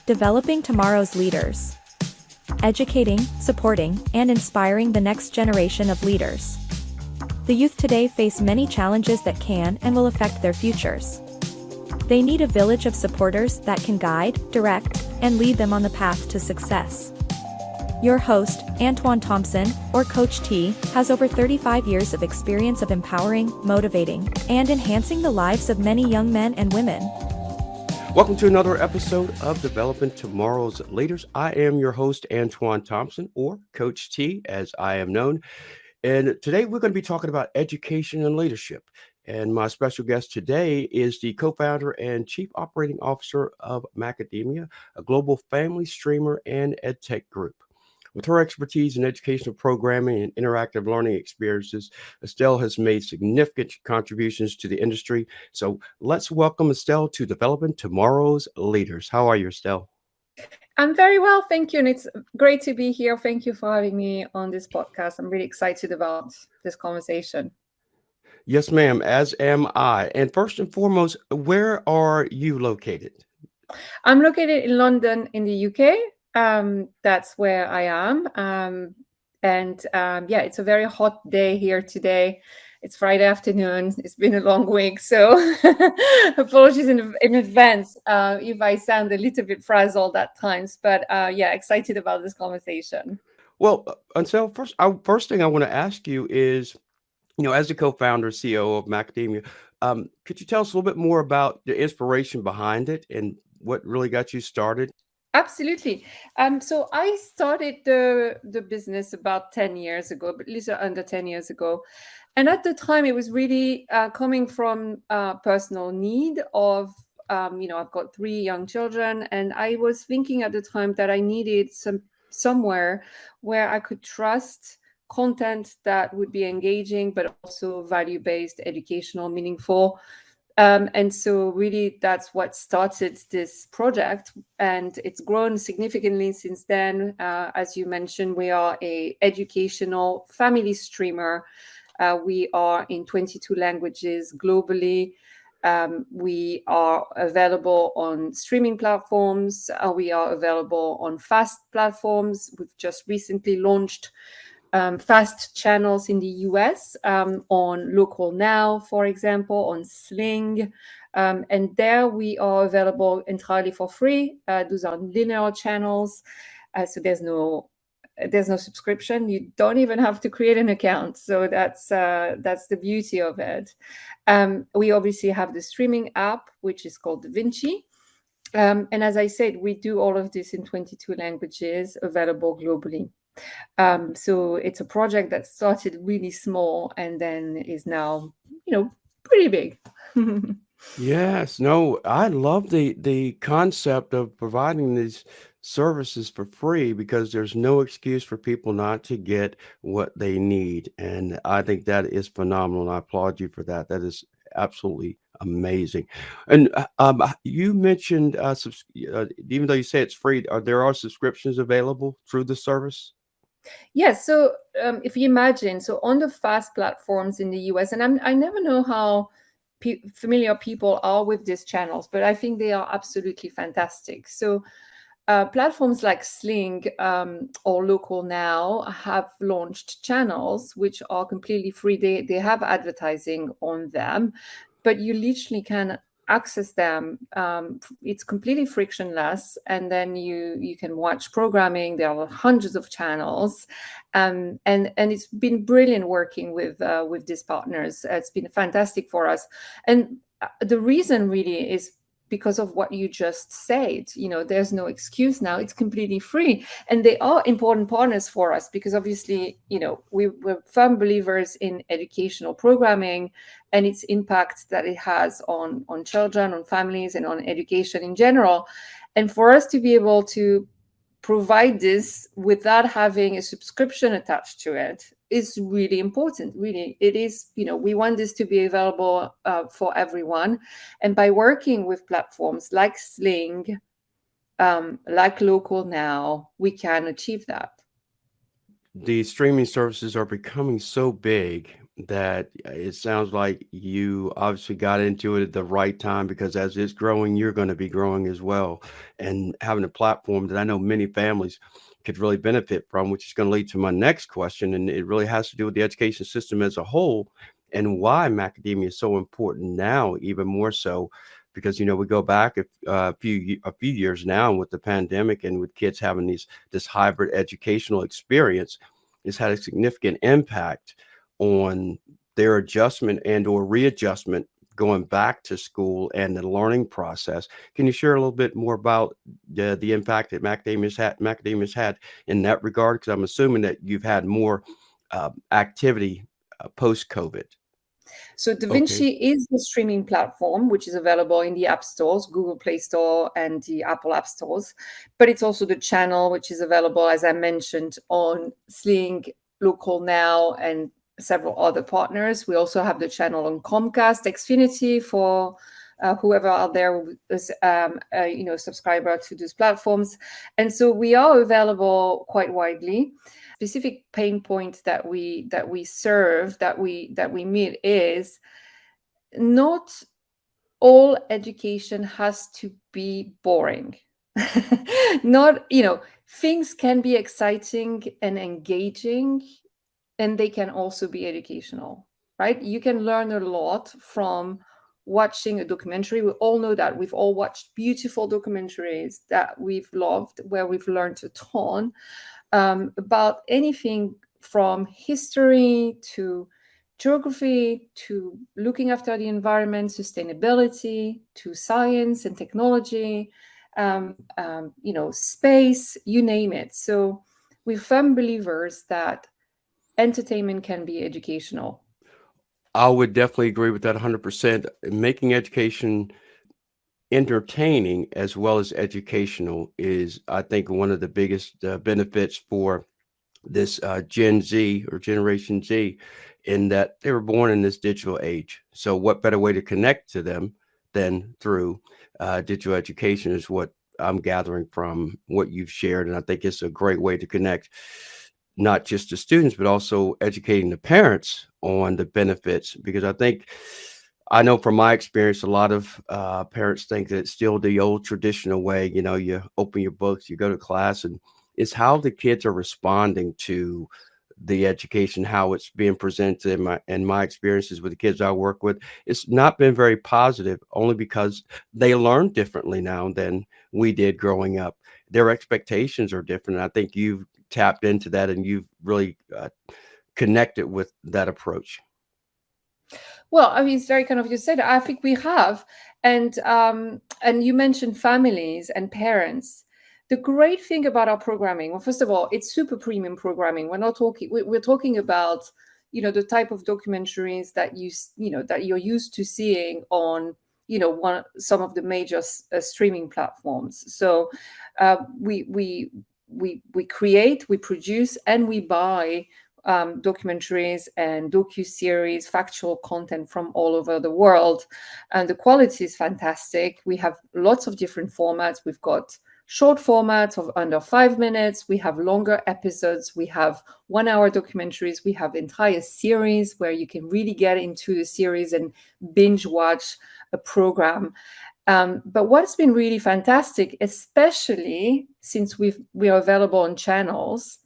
Developing tomorrow's leaders. Educating, supporting, and inspiring the next generation of leaders. The youth today face many challenges that can and will affect their futures. They need a village of supporters that can guide, direct, and lead them on the path to success. Your host, Antoine Thompson, or Coach T, has over 35 years of experience of empowering, motivating, and enhancing the lives of many young men and women. Welcome to another episode of Developing Tomorrow's Leaders. I am your host, Antoine Thompson, or Coach T, as I am known. And today we're going to be talking about education and leadership. And my special guest today is the co-founder and chief operating officer of Macademia, a global family streamer and edtech group. With her expertise in educational programming and interactive learning experiences, Estelle has made significant contributions to the industry. So let's welcome Estelle to Developing Tomorrow's Leaders. How are you, Estelle? I'm very well, thank you. And it's great to be here. Thank you for having me on this podcast. I'm really excited about this conversation. Yes, ma'am, as am I. And first and foremost, where are you located? I'm located in London in the UK. That's where I am. It's a very hot day here today. It's Friday afternoon. It's been a long week, so apologies in advance if I sound a little bit frazzled at times. But excited about this conversation. Well, Estelle, first thing I want to ask you is, as the co-founder, CEO of Macademia, could you tell us a little bit more about the inspiration behind it and what really got you started? Absolutely. So I started the business about 10 years ago, but at least under 10 years ago. And at the time, it was really coming from personal need of, I've got 3 young children, and I was thinking at the time that I needed somewhere where I could trust content that would be engaging, but also value-based, educational, meaningful. And so really that's what started this project, and it's grown significantly since then. As you mentioned, we are a educational family streamer. We are in 22 languages globally. We are available on streaming platforms. We are available on fast platforms. We've just recently launched fast channels in the US on Local Now, for example, on Sling. And there we are available entirely for free. Those are linear channels. So there's no subscription. You don't even have to create an account. So that's the beauty of it. We obviously have the streaming app, which is called Vinci. And as I said, we do all of this in 22 languages, available globally. So it's a project that started really small and then is now, pretty big. Yes, no, I love the concept of providing these services for free because there's no excuse for people not to get what they need. And I think that is phenomenal. And I applaud you for that. That is absolutely amazing. And you mentioned, even though you say it's free, there are subscriptions available through the service? Yes. So if you imagine, so on the fast platforms in the US, and I never know how familiar people are with these channels, but I think they are absolutely fantastic. So platforms like Sling or Local Now have launched channels which are completely free. They have advertising on them, but you literally can access them. It's completely frictionless, and then you can watch programming. There are hundreds of channels, and it's been brilliant working with these partners. It's been fantastic for us, and the reason really is because of what you just said. There's no excuse now. It's completely free, and they are important partners for us because obviously, we're firm believers in educational programming and its impact that it has on children, on families, and on education in general. And for us to be able to provide this without having a subscription attached to it is really important. Really, it is. We want this to be available for everyone, and by working with platforms like Sling, like Local Now, we can achieve that. The streaming services are becoming so big that it sounds like you obviously got into it at the right time because as it's growing, you're going to be growing as well. And having a platform that I know many families could really benefit from, which is going to lead to my next question. And it really has to do with the education system as a whole and why Macademia is so important now, even more so. Because we go back a few years now with the pandemic and with kids having this hybrid educational experience, it's had a significant impact on their adjustment and or readjustment going back to school and the learning process. Can you share a little bit more about the impact that Macadamia's had in that regard? Because I'm assuming that you've had more activity post COVID. So Da Okay. Vinci is the streaming platform, which is available in the app stores, Google Play Store and the Apple App Stores. But it's also the channel, which is available, as I mentioned, on Sling, Local Now, and several other partners. We also have the channel on Comcast, Xfinity for whoever out there is, subscriber to those platforms. And so we are available quite widely. Specific pain point that we serve, that we meet, is not all education has to be boring. Not, things can be exciting and engaging, and they can also be educational, right? You can learn a lot from watching a documentary. We all know that. We've all watched beautiful documentaries that we've loved, where we've learned a ton about anything from history to geography to looking after the environment, sustainability, to science and technology, space, you name it. So we're firm believers that entertainment can be educational. I would definitely agree with that 100%. Making education entertaining as well as educational is, I think, one of the biggest benefits for this Gen Z or Generation Z, in that they were born in this digital age. So, what better way to connect to them than through digital education is what I'm gathering from what you've shared. And I think it's a great way to connect not just the students, but also educating the parents on the benefits. Because I know from my experience, a lot of parents think that it's still the old traditional way. You open your books, you go to class, and it's how the kids are responding to the education, how it's being presented. In my experiences with the kids I work with, it's not been very positive, only because they learn differently now than we did growing up. Their expectations are different. And I think you've tapped into that and you've really connected with that approach. Well, I mean, it's very kind of you said. I think we have, and you mentioned families and parents. The great thing about our programming, well, first of all, it's super premium programming. We're not talking. We're talking about, the type of documentaries that that you're used to seeing on, some of the major streaming platforms. So, we create, we produce, and we buy documentaries and docu-series, factual content from all over the world. And the quality is fantastic. We have lots of different formats. We've got short formats of under 5 minutes. We have longer episodes. We have 1 hour documentaries. We have entire series where you can really get into the series and binge watch a program. But what's been really fantastic, especially since we are available on channels,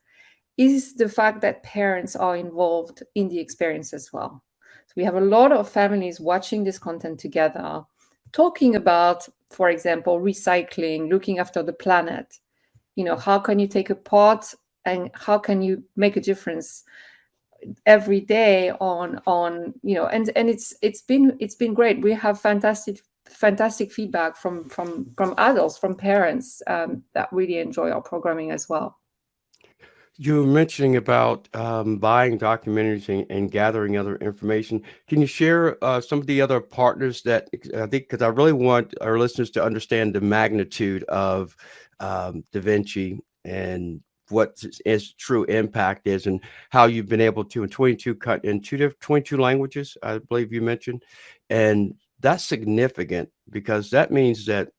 is the fact that parents are involved in the experience as well. So we have a lot of families watching this content together, talking about, for example, recycling, looking after the planet. How can you take a pot and how can you make a difference every day on and it's been great. We have fantastic feedback from adults, from parents that really enjoy our programming as well. You were mentioning about buying documentaries and gathering other information. Can you share some of the other partners that I think, because I really want our listeners to understand the magnitude of Da Vinci and what its true impact is, and how you've been able to in 22 languages, I believe you mentioned, and that's significant because that means that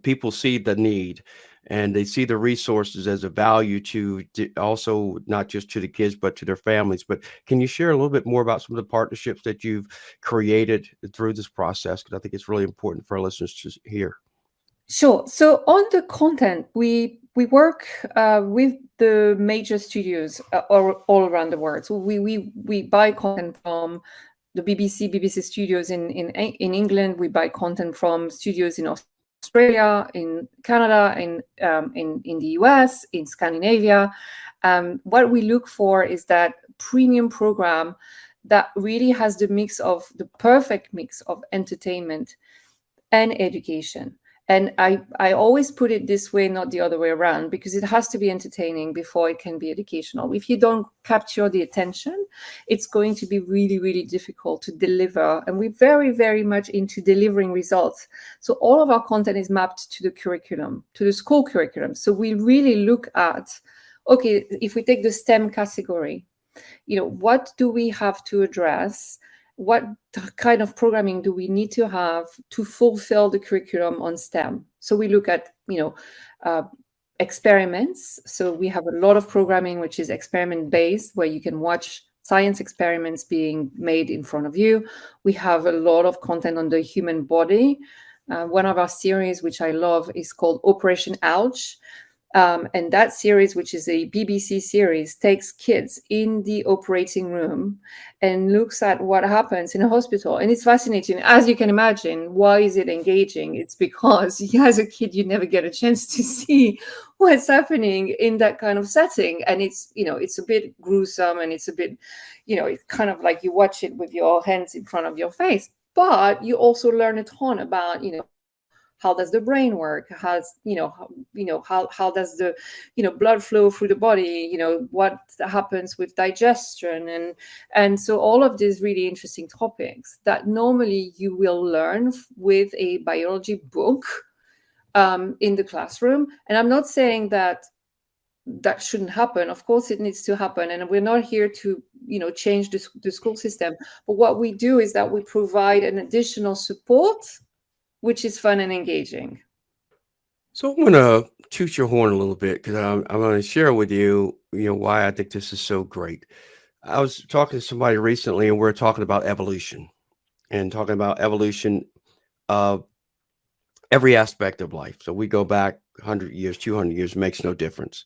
people see the need and they see the resources as a value also not just to the kids but to their families. But can you share a little bit more about some of the partnerships that you've created through this process? Because I think it's really important for our listeners to hear. Sure. So on the content, we work with the major studios all around the world. So we buy content from the BBC studios in England. We buy content from studios in Australia, in Canada, in the US, in Scandinavia. What we look for is that premium program that really has the perfect mix of entertainment and education. And I always put it this way, not the other way around, because it has to be entertaining before it can be educational. If you don't capture the attention, it's going to be really, really difficult to deliver. And we're very, very much into delivering results. So all of our content is mapped to the curriculum, to the school curriculum. So we really look at, okay, if we take the STEM category, what do we have to address? What kind of programming do we need to have to fulfill the curriculum on STEM? So we look at, experiments. So we have a lot of programming which is experiment-based, where you can watch science experiments being made in front of you. We have a lot of content on the human body. One of our series, which I love, is called Operation Ouch. And that series, which is a BBC series, takes kids in the operating room and looks at what happens in a hospital. And it's fascinating. As you can imagine, why is it engaging? It's because as a kid, you never get a chance to see what's happening in that kind of setting. And it's a bit gruesome, and it's a bit, it's kind of like you watch it with your hands in front of your face. But you also learn a ton about, how does the brain work? How does the blood flow through the body? What happens with digestion, and so all of these really interesting topics that normally you will learn with a biology book in the classroom. And I'm not saying that shouldn't happen. Of course, it needs to happen, and we're not here to change the school system. But what we do is that we provide an additional support, which is fun and engaging. So I'm going to toot your horn a little bit, because I'm going to share with you, why I think this is so great. I was talking to somebody recently, and we're talking about evolution of every aspect of life. So we go back 100 years, 200 years, makes no difference.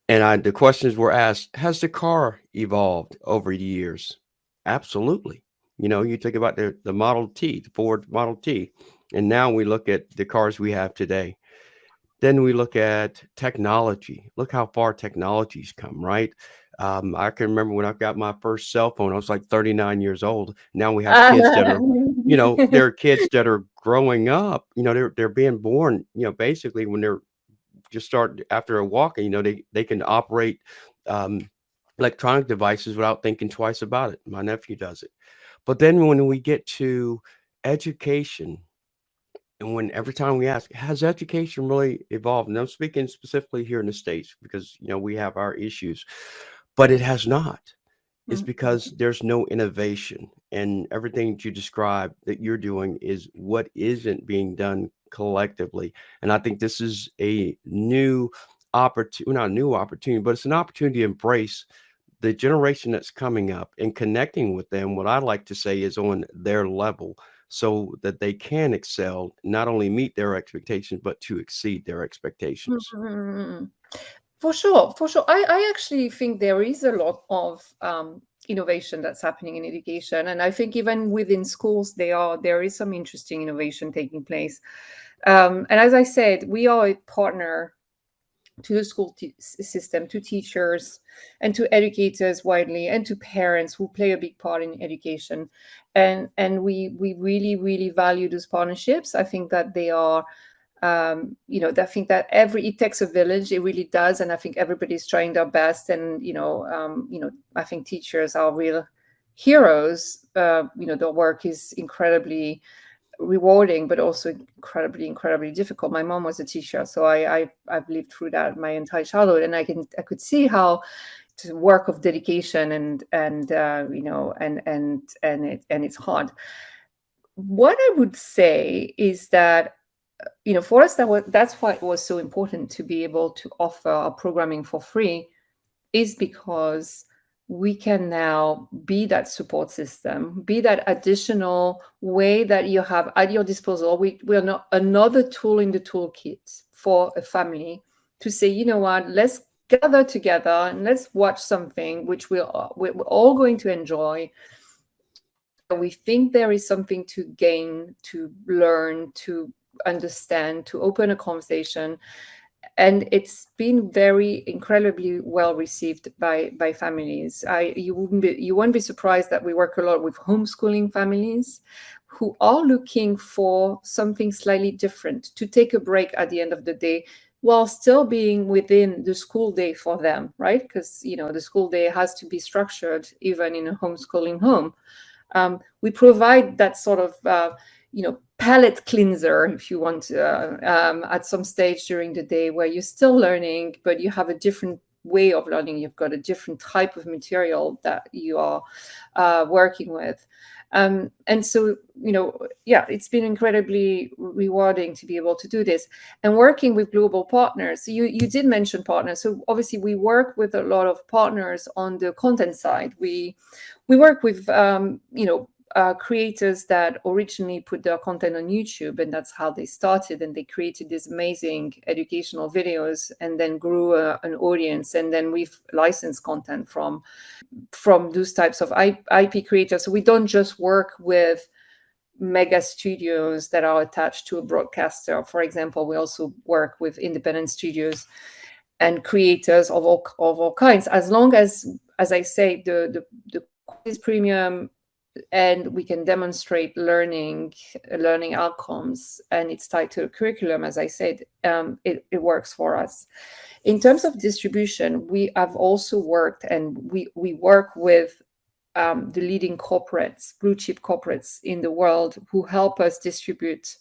And the questions were asked: has the car evolved over the years? Absolutely. You think about the Model T, the Ford Model T, and now we look at the cars we have today. Then we look at technology. Look how far technology's come, right? I can remember when I got my first cell phone, I was like 39 years old. Now we have kids that are, there are kids that are growing up, they're being born, basically when they're just start after a walk, they can operate electronic devices without thinking twice about it. My nephew does it. But then when we get to education, and when every time we ask, has education really evolved? And I'm speaking specifically here in the States, because we have our issues, but it has not. It's because there's no innovation, and everything you describe that you're doing is what isn't being done collectively. And I think this is a new opportunity, not a new opportunity, but it's an opportunity to embrace the generation that's coming up and connecting with them. What I like to say is on their level, so that they can excel, not only meet their expectations, but to exceed their expectations. For sure. I actually think there is a lot of innovation that's happening in education, and I think even within schools there is some interesting innovation taking place. And as I said, we are a partner to the school system, to teachers, and to educators widely, and to parents who play a big part in education. And we really, really value those partnerships. I think that they are, I think that it takes a village. It really does, and I think everybody's trying their best. And I think teachers are real heroes. Their work is incredibly rewarding, but also incredibly difficult. My mom was a teacher, so I've lived through that my entire childhood, and I could see how the work of dedication and it's hard. What I would say is that for us, that's why it was so important to be able to offer our programming for free, is because we can now be that support system, be that additional way that you have at your disposal. We are not another tool in the toolkit for a family to say, you know what, let's gather together and let's watch something which we're all going to enjoy, where we think there is something to gain, to learn, to understand, to open a conversation. And it's been very incredibly well received by families. You won't be surprised that we work a lot with homeschooling families who are looking for something slightly different, to take a break at the end of the day while still being within the school day for them, right? Because the school day has to be structured even in a homeschooling home. We provide that sort of palate cleanser, if you want, at some stage during the day, where you're still learning, but you have a different way of learning. You've got a different type of material that you are working with. And so, it's been incredibly rewarding to be able to do this and working with global partners. You did mention partners. So obviously we work with a lot of partners on the content side. We work with, creators that originally put their content on YouTube, and that's how they started. And they created these amazing educational videos and then grew an audience. And then we've licensed content from those types of IP creators. So we don't just work with mega studios that are attached to a broadcaster. For example, we also work with independent studios and creators of all kinds, as long as I say, the quality is premium and we can demonstrate learning outcomes, and it's tied to a curriculum, as I said, it works for us. In terms of distribution, we have also worked, and we work with the leading corporates, blue chip corporates in the world, who help us distribute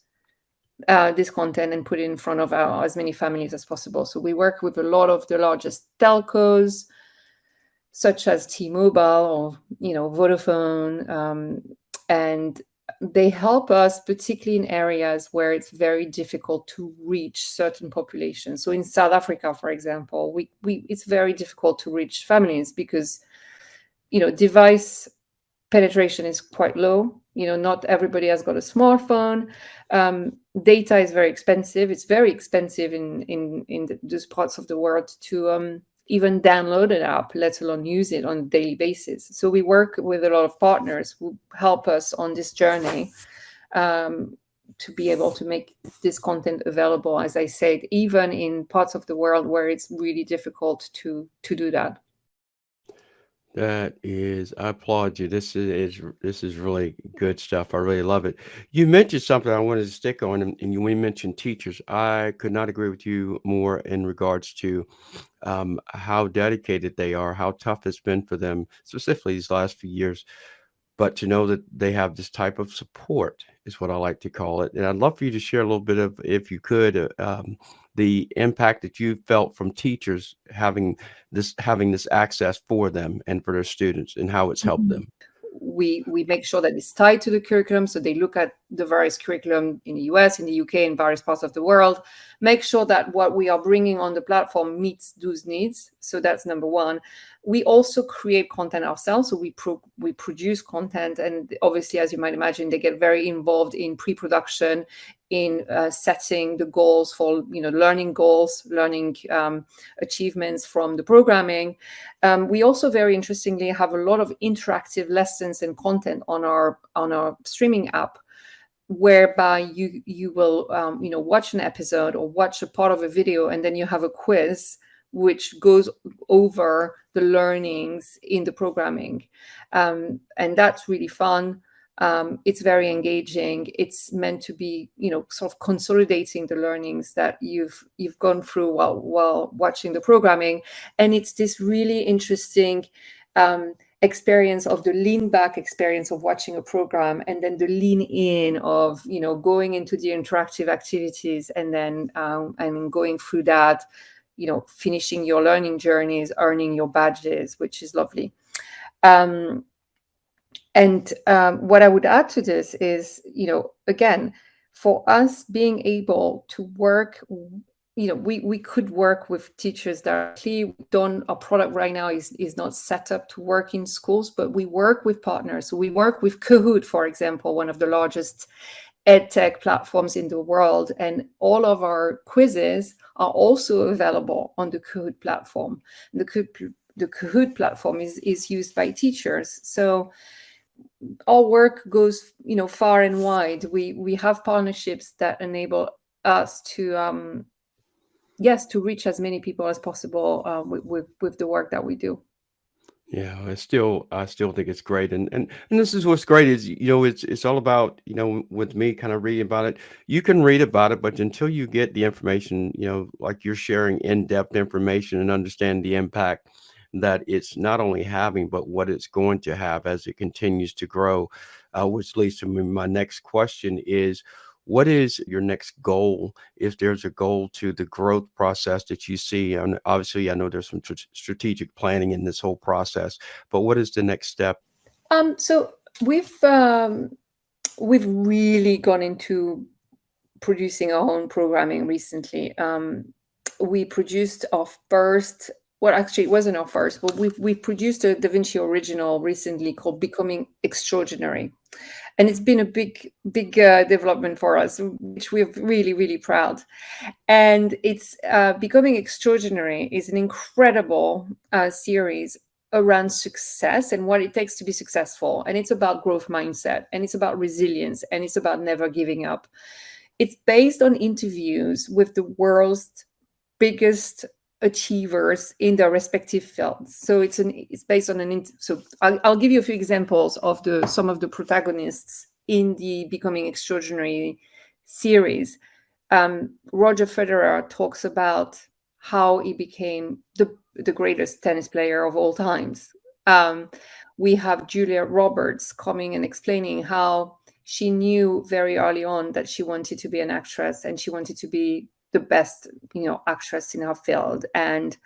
this content and put it in front of as many families as possible. So we work with a lot of the largest telcos, such as T-Mobile or Vodafone, and they help us particularly in areas where it's very difficult to reach certain populations. So in South Africa, for example, it's very difficult to reach families because device penetration is quite low. Not everybody has got a smartphone. Data is very expensive. It's very expensive in those parts of the world to even download an app, let alone use it on a daily basis. So we work with a lot of partners who help us on this journey to be able to make this content available, as I said, even in parts of the world where it's really difficult to do that. I applaud you. This is really good stuff. I really love it. You mentioned something I wanted to stick on, and we mentioned teachers. I could not agree with you more in regards to how dedicated they are, how tough it's been for them, specifically these last few years. But to know that they have this type of support is what I like to call it. And I'd love for you to share a little bit of, if you could, the impact that you felt from teachers having this access for them and for their students, and how it's helped them. We make sure that it's tied to the curriculum. So they look at the various curriculum in the US, in the UK, in various parts of the world, make sure that what we are bringing on the platform meets those needs. So that's number one. We also create content ourselves. So we produce content. And obviously, as you might imagine, they get very involved in pre-production, in setting the goals for learning goals, learning achievements from the programming. We also, very interestingly, have a lot of interactive lessons and content on our streaming app, whereby you will watch an episode or watch a part of a video, and then you have a quiz which goes over the learnings in the programming, and that's really fun. It's very engaging. It's meant to be, sort of consolidating the learnings that you've gone through while watching the programming. And it's this really interesting experience of the lean back experience of watching a program, and then the lean in of, going into the interactive activities, and then going through that, finishing your learning journeys, earning your badges, which is lovely. And what I would add to this is, again, for us being able to work, we could work with teachers directly. Our product right now is not set up to work in schools, but we work with partners. So we work with Kahoot, for example, one of the largest edtech platforms in the world, and all of our quizzes are also available on the Kahoot platform. The Kahoot platform is used by teachers. So our work goes, far and wide. We have partnerships that enable us to yes, to reach as many people as possible with the work that we do. Yeah, I still think it's great, and this is what's great is it's all about with me kind of reading about it. You can read about it, but until you get the information, like you're sharing in-depth information and understand the impact that it's not only having, but what it's going to have as it continues to grow, which leads to my next question is. What is your next goal? If there's a goal to the growth process that you see, and obviously I know there's some strategic planning in this whole process, but what is the next step? So we've really gone into producing our own programming recently. We produced our first. Well, actually, it wasn't our first, but we've produced a Da Vinci original recently called "Becoming Extraordinary," and it's been a big development for us, which we're really, really proud. And it's Becoming Extraordinary is an incredible series around success and what it takes to be successful. And it's about growth mindset, and it's about resilience, and it's about never giving up. It's based on interviews with the world's biggest achievers in their respective fields. So it's based on so I'll give you a few examples of some of the protagonists in the Becoming Extraordinary series. Roger Federer talks about how he became the greatest tennis player of all times. We have Julia Roberts coming and explaining how she knew very early on that she wanted to be an actress, and she wanted to be the best, actress in her field, and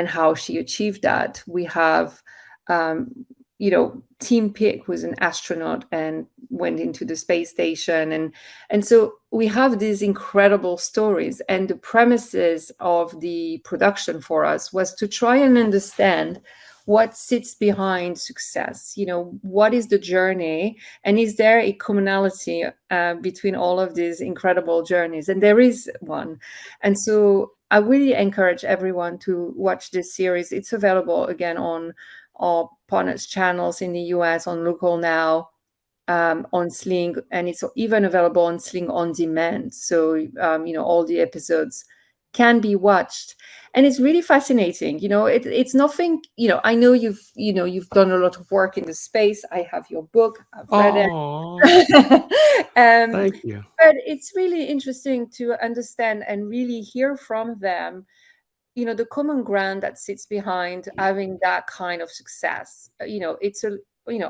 how she achieved that. We have, Tim Peake was an astronaut and went into the space station, and so we have these incredible stories. And the premises of the production for us was to try and understand what sits behind success. What is the journey, and is there a commonality between all of these incredible journeys? And there is one. And so I really encourage everyone to watch this series. It's available again on our partners channels in the US, on Local Now, on Sling, and it's even available on Sling on demand. So all the episodes can be watched, and it's really fascinating. It's nothing. I know you've done a lot of work in the space. I have your book. I've read Oh, it. thank you. But it's really interesting to understand and really hear from them, the common ground that sits behind having that kind of success. It's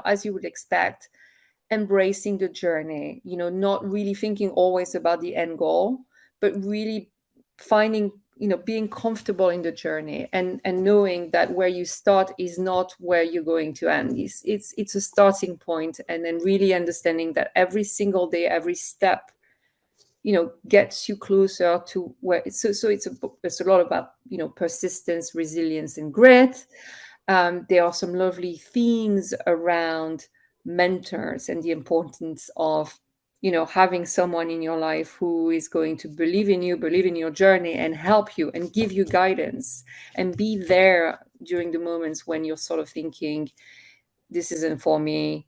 as you would expect, embracing the journey, not really thinking always about the end goal, but really finding, being comfortable in the journey, and knowing that where you start is not where you're going to end. It's a starting point, and then really understanding that every single day, every step, gets you closer to where it's a lot about, persistence, resilience, and grit. There are some lovely themes around mentors and the importance of, having someone in your life who is going to believe in you, believe in your journey, and help you and give you guidance, and be there during the moments when you're sort of thinking, this isn't for me,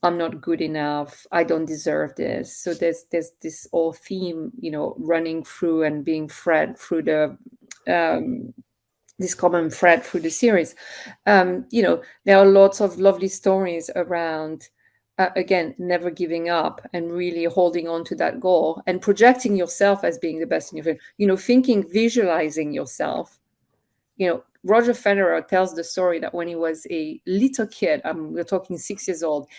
I'm not good enough, I don't deserve this. So there's this whole theme, running through and being thread through this common thread through the series. There are lots of lovely stories around, again, never giving up and really holding on to that goal and projecting yourself as being the best in your field. Thinking, visualizing yourself. Roger Federer tells the story that when he was a little kid, we're talking 6 years old,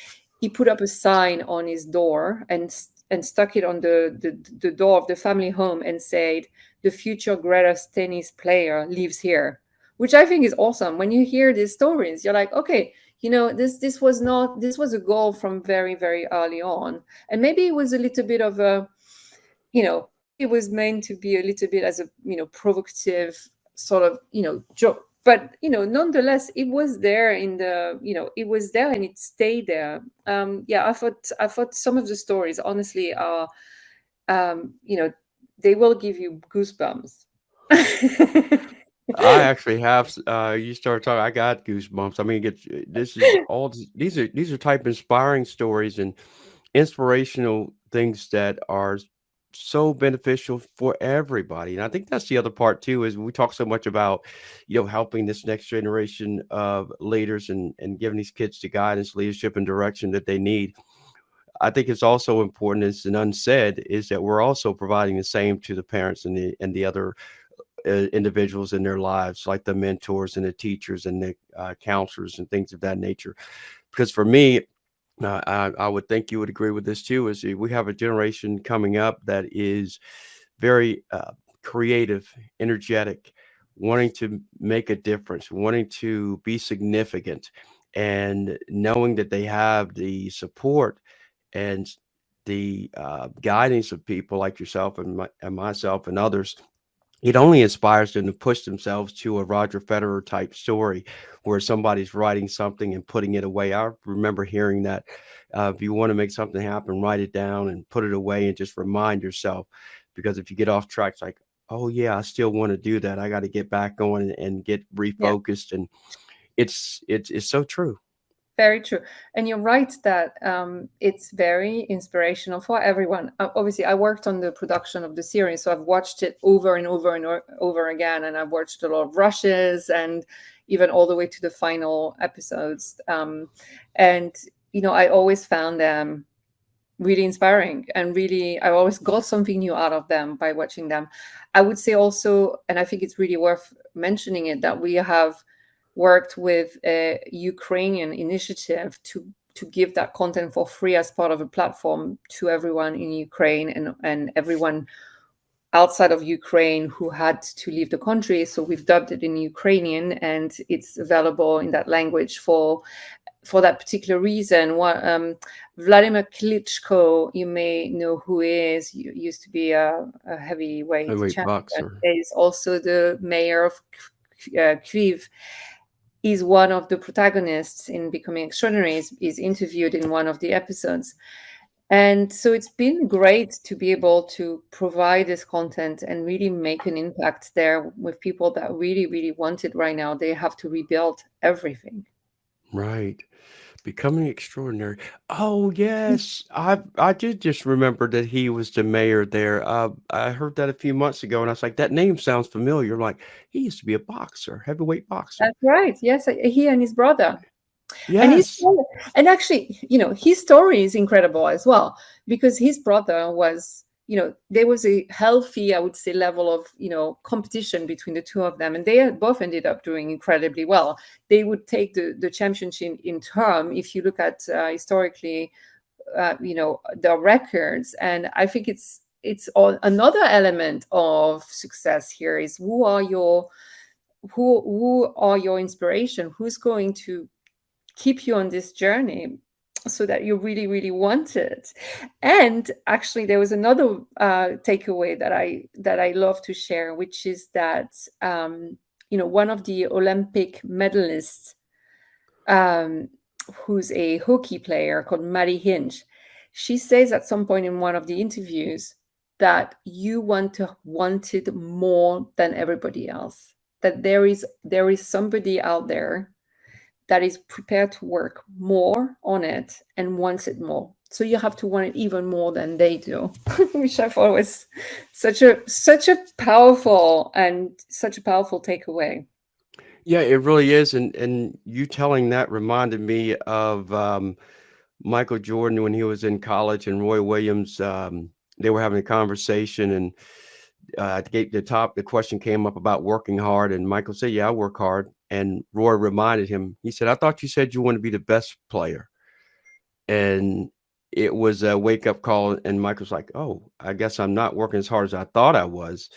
he put up a sign on his door and stuck it on the door of the family home and said, "The future greatest tennis player lives here," which I think is awesome. When you hear these stories, you're like, okay, this was a goal from very, very early on. And maybe it was a little bit of a you know, it was meant to be a little bit as a, provocative sort of, joke. But, nonetheless, it was there in the, it was there and it stayed there. Yeah, I thought some of the stories, honestly, are, um, you know, they will give you goosebumps. I actually have. You start talking, I got goosebumps. I mean, this is all. These are type inspiring stories and inspirational things that are so beneficial for everybody. And I think that's the other part too. Is we talk so much about, helping this next generation of leaders and giving these kids the guidance, leadership, and direction that they need. I think it's also important, as an unsaid, is that we're also providing the same to the parents and the other individuals in their lives, like the mentors and the teachers and the counselors and things of that nature. Because for me, I would think you would agree with this too, is we have a generation coming up that is very creative, energetic, wanting to make a difference, wanting to be significant, and knowing that they have the support and the guidance of people like yourself and myself and others. It only inspires them to push themselves to a Roger Federer type story where somebody's writing something and putting it away. I remember hearing that if you want to make something happen, write it down and put it away and just remind yourself. Because if you get off track, it's like, oh, yeah, I still want to do that. I got to get back going and get Yeah. refocused. And it's so true. Very true. And you're right that it's very inspirational for everyone. Obviously, I worked on the production of the series, so I've watched it over and over and over again. And I've watched a lot of rushes and even all the way to the final episodes. And, I always found them really inspiring and really, I always got something new out of them by watching them. I would say also, and I think it's really worth mentioning it, that we have worked with a Ukrainian initiative to give that content for free as part of a platform to everyone in Ukraine and everyone outside of Ukraine who had to leave the country. So we've dubbed it in Ukrainian and it's available in that language for that particular reason. Vladimir Klitschko, you may know who he is, used to be a heavyweight Heavyweight champion, boxer. is also the mayor of Kyiv. Is one of the protagonists in Becoming Extraordinary, is interviewed in one of the episodes. And so it's been great to be able to provide this content and really make an impact there with people that really, really want it right now. They have to rebuild everything. Right. Becoming Extraordinary. Oh, yes. I did just remember that he was the mayor there. I heard that a few months ago, and I was like, that name sounds familiar. Like, he used to be a boxer, heavyweight boxer. That's right. Yes, he and his brother. And Yes. actually, his story is incredible as well, because his brother was, there was a healthy, I would say, level of, competition between the two of them. And they both ended up doing incredibly well. They would take the championship in turn, if you look at historically, the records. And I think it's another element of success here is who are your inspiration, who's going to keep you on this journey so that you really, really want it. And actually, there was another takeaway that I love to share, which is that one of the Olympic medalists, um, who's a hockey player called Maddie Hinch, she says at some point in one of the interviews that you wanted more than everybody else. That there is somebody out there that is prepared to work more on it and wants it more. So you have to want it even more than they do, which I thought was such a powerful takeaway. Yeah, it really is. And you telling that reminded me of Michael Jordan when he was in college and Roy Williams. They were having a conversation, and the question came up about working hard, and Michael said, "Yeah, I work hard." And Roy reminded him. He said, "I thought you said you want to be the best player." And it was a wake up call. And Michael's like, "Oh, I guess I'm not working as hard as I thought I was,"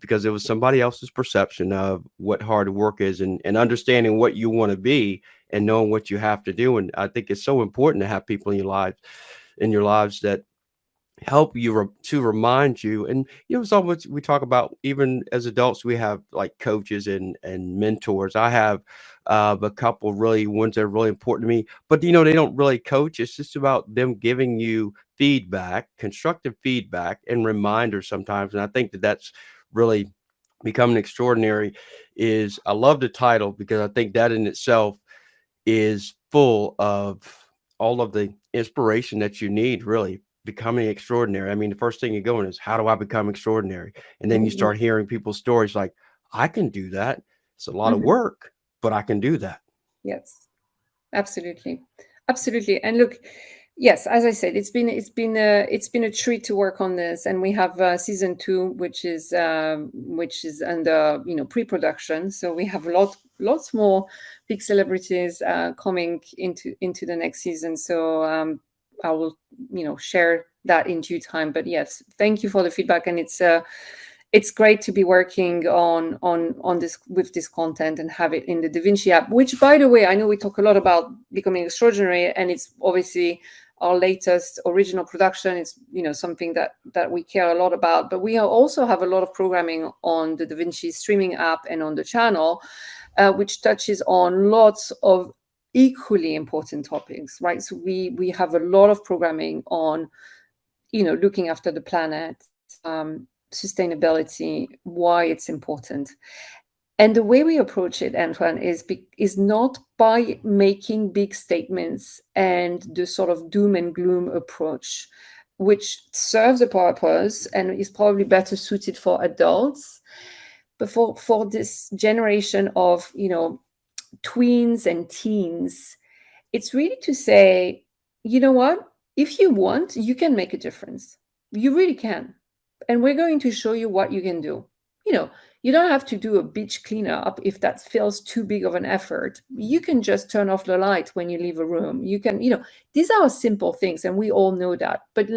because it was somebody else's perception of what hard work is, and understanding what you want to be and knowing what you have to do. And I think it's so important to have people in your lives that help you to remind you. And so much we talk about, even as adults, we have like coaches and mentors. I have a couple really ones that are really important to me, but they don't really coach. It's just about them giving you feedback, constructive feedback, and reminders sometimes. And I think that that's really becoming extraordinary. Is I love the title because I think that in itself is full of all of the inspiration that you need, really becoming extraordinary. I mean, the first thing you go in is, how do I become extraordinary? And then you Mhm, start hearing people's stories like, I can do that. It's a lot of mhm. work, but I can do that. Yes. Absolutely, absolutely. And look, yes, as I said, it's been a treat to work on this, and we have season two, which is under pre-production. So we have lots more big celebrities coming into the next season. So I will share that in due time. But yes, thank you for the feedback, and it's great to be working on this with this content and have it in the Da Vinci app, which, by the way, I know we talk a lot about becoming extraordinary, and it's obviously our latest original production. It's something that we care a lot about, but we also have a lot of programming on the Da Vinci streaming app and on the channel, which touches on lots of equally important topics, right? So we have a lot of programming on looking after the planet, sustainability, why it's important. And the way we approach it, Antoine, is not by making big statements and the sort of doom and gloom approach, which serves a purpose and is probably better suited for adults. But for this generation of tweens and teens, it's really to say, you know what? If you want, you can make a difference. You really can. And we're going to show you what you can do. You know, you don't have to do a beach cleanup if that feels too big of an effort. You can just turn off the light when you leave a room. You can, these are simple things, and we all know that. But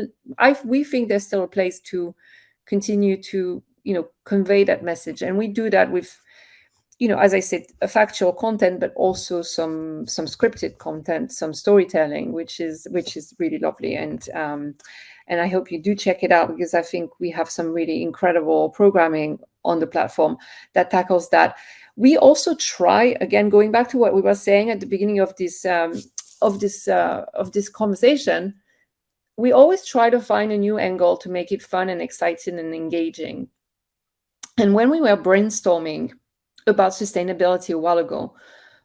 we think there's still a place to continue to, convey that message. And we do that with as I said, a factual content, but also some scripted content, some storytelling, which is really lovely. And I hope you do check it out, because I think we have some really incredible programming on the platform that tackles that. We also try, again, going back to what we were saying at the beginning of this conversation, we always try to find a new angle to make it fun and exciting and engaging. And when we were brainstorming about sustainability a while ago,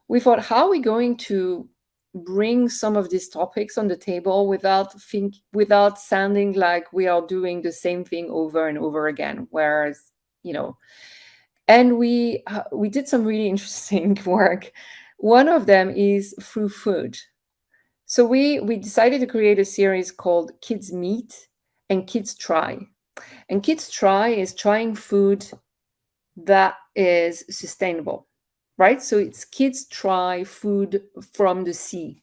we thought, how are we going to bring some of these topics on the table without sounding like we are doing the same thing over and over again? Whereas, and we did some really interesting work. One of them is through food. So we decided to create a series called Kids Meet and Kids Try. And Kids Try is trying food that is sustainable, right? So it's kids try food from the sea.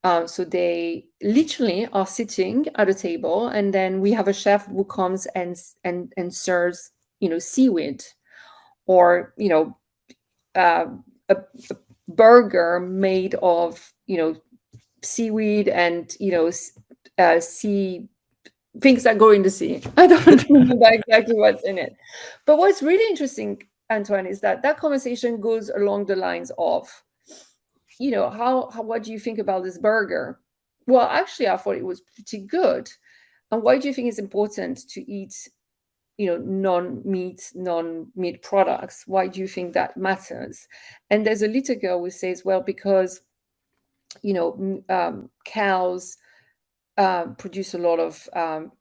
So they literally are sitting at a table, and then we have a chef who comes and serves, seaweed, or a burger made of seaweed and sea things that go in the sea. I don't remember exactly what's in it. But what's really interesting, Antoine, is that conversation goes along the lines of, how what do you think about this burger? Well, actually, I thought it was pretty good. And why do you think it's important to eat, non-meat products? Why do you think that matters? And there's a little girl who says, well, because, cows produce a lot of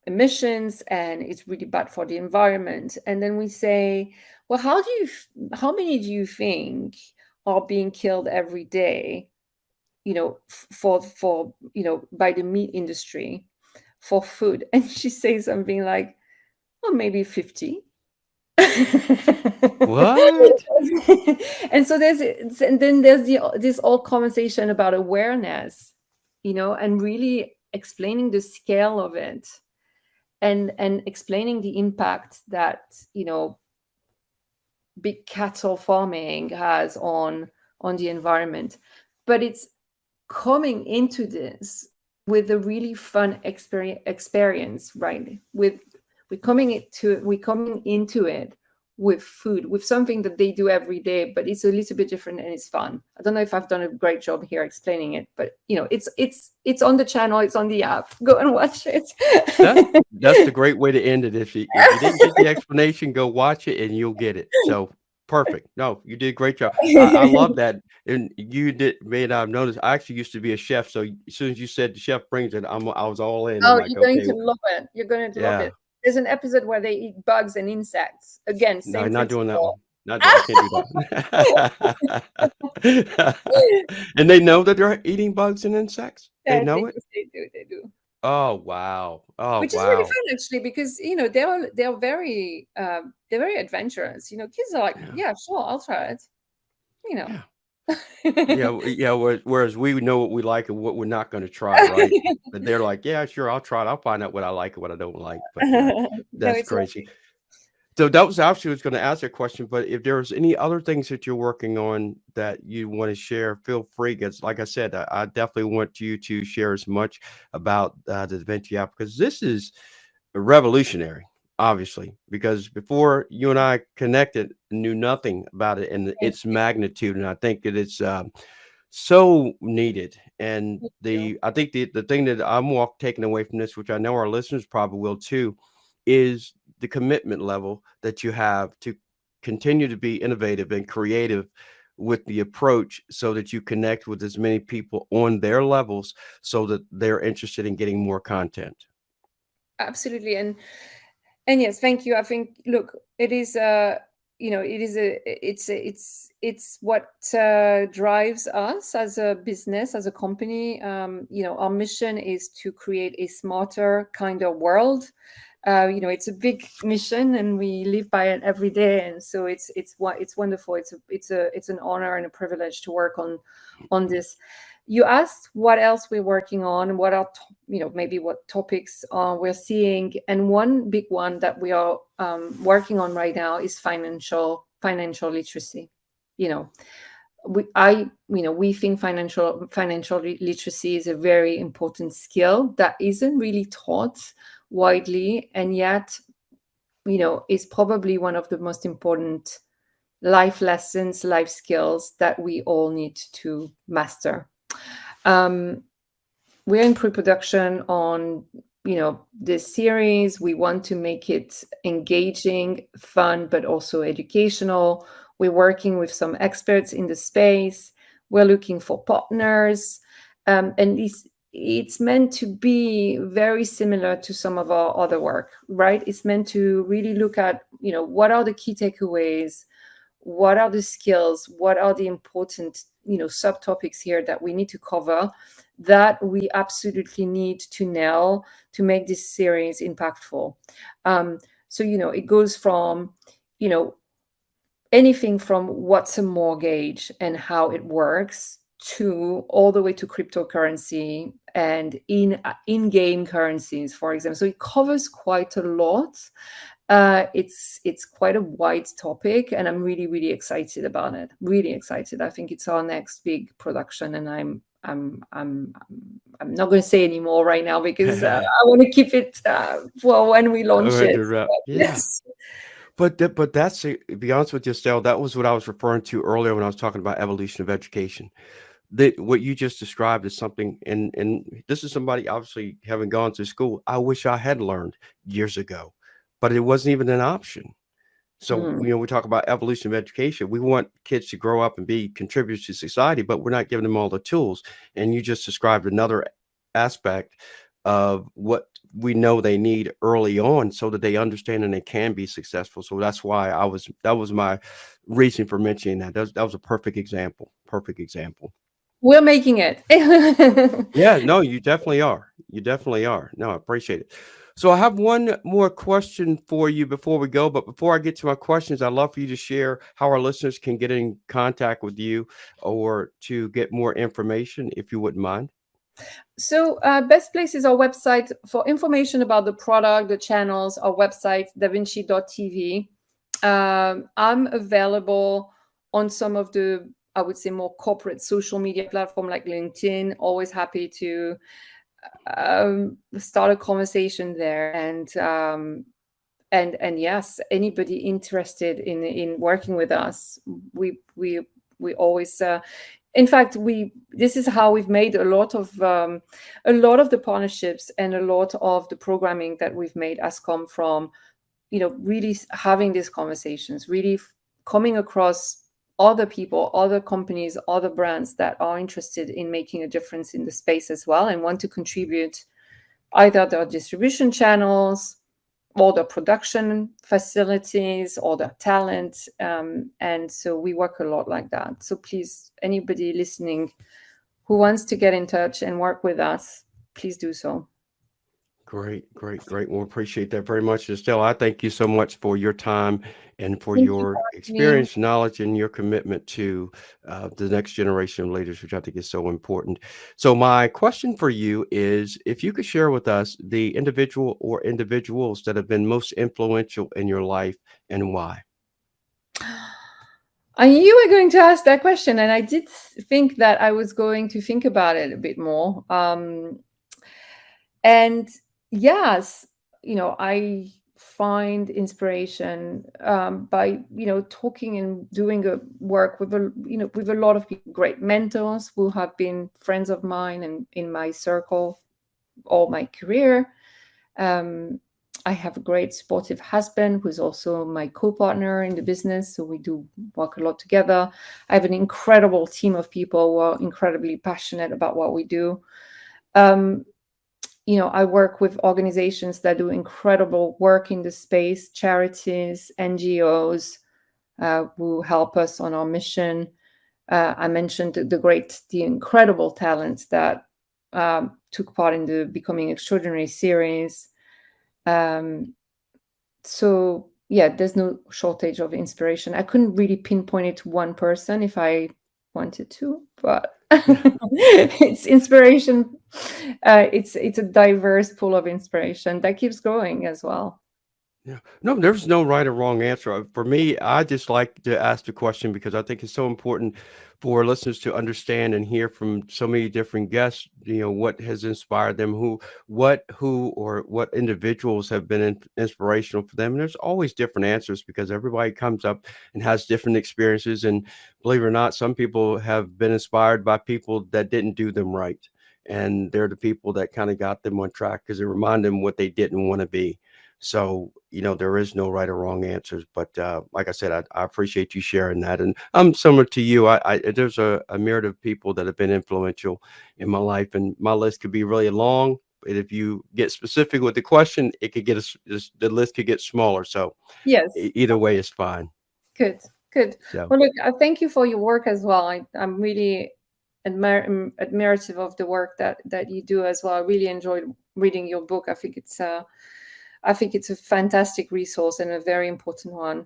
emissions, and it's really bad for the environment. And then we say, well, how many do you think are being killed every day, for by the meat industry for food? And she says something like, oh, maybe 50. What? And so there's this whole conversation about awareness, and really explaining the scale of it, and explaining the impact that big cattle farming has on the environment. But it's coming into this with a really fun experience, right? We're coming into it with food, with something that they do every day, but it's a little bit different and it's fun. I don't know if I've done a great job here explaining it, but it's on the channel, it's on the app. Go and watch it. That's the great way to end it. If you didn't get the explanation, go watch it and you'll get it. So perfect. No, you did a great job. I love that. And you may not have noticed. I actually used to be a chef. So as soon as you said the chef brings it, I was all in. I'm Oh, like, you're going okay, to love it. You're going to love yeah. it. There's an episode where they eat bugs and insects. Again, No, same not doing that one. principle. Not I can't do that. And they know that they're eating bugs and insects? They Yeah, know it? they do. Oh, wow. Oh, Which is really wow. fun actually, because they're very adventurous. Kids are like, Yeah. yeah, sure, I'll try it. Yeah. Yeah, whereas we know what we like and what we're not gonna try, right? But they're like, "Yeah, sure, I'll try it. I'll find out what I like and what I don't like." But, No, that's it's crazy. lovely. So that was actually was gonna ask a question, but if there's any other things that you're working on that you wanna share, feel free, 'cause like I said, I definitely want you to share as much about, the Vinci app, because this is revolutionary, obviously, because before you and I connected, knew nothing about it and Thank its magnitude, and I think that it's, so needed. And you. I think the thing that I'm taking away from this, which I know our listeners probably will too, is the commitment level that you have to continue to be innovative and creative with the approach, so that you connect with as many people on their levels so that they're interested in getting more content. Absolutely. And yes, thank you. I think, look, it is it's what drives us as a business, as a company. Our mission is to create a smarter, kinder world. It's a big mission and we live by it every day, and so it's wonderful. It's an honor and a privilege to work on this. You asked what else we're working on, what are maybe what topics we're seeing, and one big one that we are working on right now is financial literacy. you know we think financial literacy is a very important skill that isn't really taught widely, and yet is probably one of the most important life lessons, life skills that we all need to master. We're in pre-production on this series. We want to make it engaging, fun, but also educational. We're working with some experts in the space. We're looking for partners, and it's meant to be very similar to some of our other work, right? It's meant to really look at what are the key takeaways, what are the skills, what are the important subtopics here that we need to cover, that we absolutely need to nail to make this series impactful. So it goes from anything from what's a mortgage and how it works, to all the way to cryptocurrency and in-game currencies, for example. So it covers quite a lot. It's quite a wide topic, and I'm really, really excited about it. Really excited. I think it's our next big production, and I'm not going to say any more right now because I want to keep it for when we launch it. But Yeah. yes. But that's to be honest with you, Estelle, that was what I was referring to earlier when I was talking about evolution of education. That what you just described is something, and this is somebody obviously having gone to school. I wish I had learned years ago, but it wasn't even an option. So, Mm. we talk about evolution of education. We want kids to grow up and be contributors to society, but we're not giving them all the tools. And you just described another aspect of what we know they need early on so that they understand and they can be successful. So that's why that was my reason for mentioning that. That was a perfect example. Perfect example. We're making it. Yeah, no, you definitely are. You definitely are. No, I appreciate it. So I have one more question for you before we go. But before I get to my questions, I'd love for you to share how our listeners can get in contact with you or to get more information, if you wouldn't mind. So best place is our website for information about the product, the channels, our website, davinci.tv. I'm available on some of the, I would say, more corporate social media platform like LinkedIn. Always happy to start a conversation there. And yes, anybody interested in working with us, we always in fact, this is how we've made a lot of the partnerships, and a lot of the programming that we've made has come from, really having these conversations, really coming across other people, other companies, other brands that are interested in making a difference in the space as well, and want to contribute either their distribution channels or their production facilities or their talent. And so we work a lot like that. So please, anybody listening who wants to get in touch and work with us, please do so. Great. Well, appreciate that very much. Estelle, I thank you so much for your time and for Thank you your for having me. experience, knowledge, and your commitment to the next generation of leaders, which I think is so important. So my question for you is, if you could share with us the individual or individuals that have been most influential in your life and why. I knew you were going to ask that question, and I did think that I was going to think about it a bit more. And yes, I find inspiration by talking and doing work with a lot of people, great mentors who have been friends of mine and in my circle all my career. I have a great supportive husband who's also my co-partner in the business, so we do work a lot together. I have an incredible team of people who are incredibly passionate about what we do. I work with organizations that do incredible work in the space, charities, NGOs, who help us on our mission. I mentioned the incredible talents that took part in the Becoming Extraordinary series. So yeah, there's no shortage of inspiration. I couldn't really pinpoint it to one person if I wanted to, but it's inspiration. It's a diverse pool of inspiration that keeps growing as well. Yeah. No, there's no right or wrong answer. For me, I just like to ask the question because I think it's so important for listeners to understand and hear from so many different guests, what has inspired them, who, or what individuals have been inspirational for them. And there's always different answers because everybody comes up and has different experiences. And believe it or not, some people have been inspired by people that didn't do them right. And they're the people that kind of got them on track because they remind them what they didn't want to be. So, there is no right or wrong answers, but like I said, I appreciate you sharing that. And I'm similar to you. There's a myriad of people that have been influential in my life, and my list could be really long. But if you get specific with the question, it could get the list could get smaller. So Yes. Either way is fine. Good. So Well, look, thank you for your work as well. I'm really admirative of the work that you do as well. I really enjoyed reading your book. I think it's a fantastic resource and a very important one.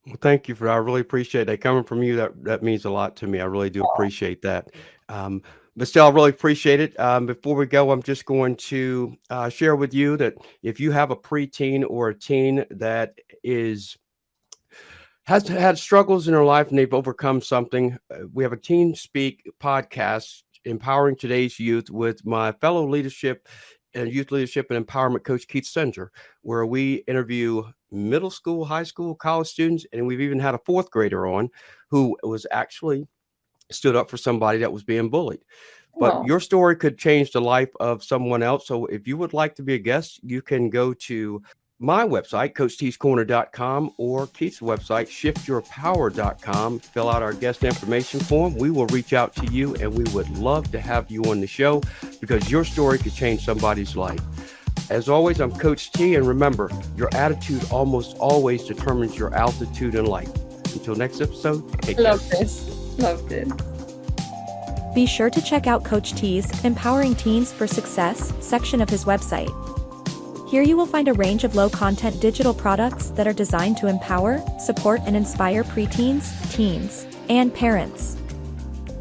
Well, thank you for that. I really appreciate that. Coming from you, that means a lot to me. I really do appreciate that. But still, I really appreciate it. Before we go, I'm just going to share with you that if you have a preteen or a teen that has had struggles in their life and they've overcome something, we have a Teen Speak podcast, Empowering Today's Youth, with my fellow leadership and youth leadership and empowerment coach, Keith Stenger, where we interview middle school, high school, college students, and we've even had a fourth grader on who was actually stood up for somebody that was being bullied. But Wow. your story could change the life of someone else. So if you would like to be a guest, you can go to my website, CoachTsCorner.com, or Keith's website, ShiftYourPower.com. Fill out our guest information form. We will reach out to you, and we would love to have you on the show because your story could change somebody's life. As always, I'm Coach T, and remember, your attitude almost always determines your altitude in life. Until next episode, take care. Loved it. Be sure to check out Coach T's Empowering Teens for Success section of his website. Here you will find a range of low-content digital products that are designed to empower, support, and inspire preteens, teens, and parents.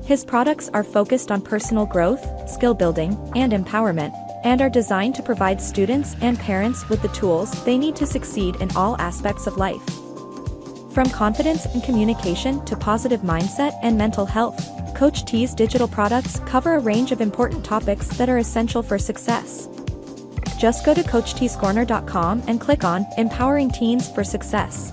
His products are focused on personal growth, skill building, and empowerment, and are designed to provide students and parents with the tools they need to succeed in all aspects of life. From confidence and communication to positive mindset and mental health, Coach T's digital products cover a range of important topics that are essential for success. Just go to CoachTscorner.com and click on Empowering Teens for Success.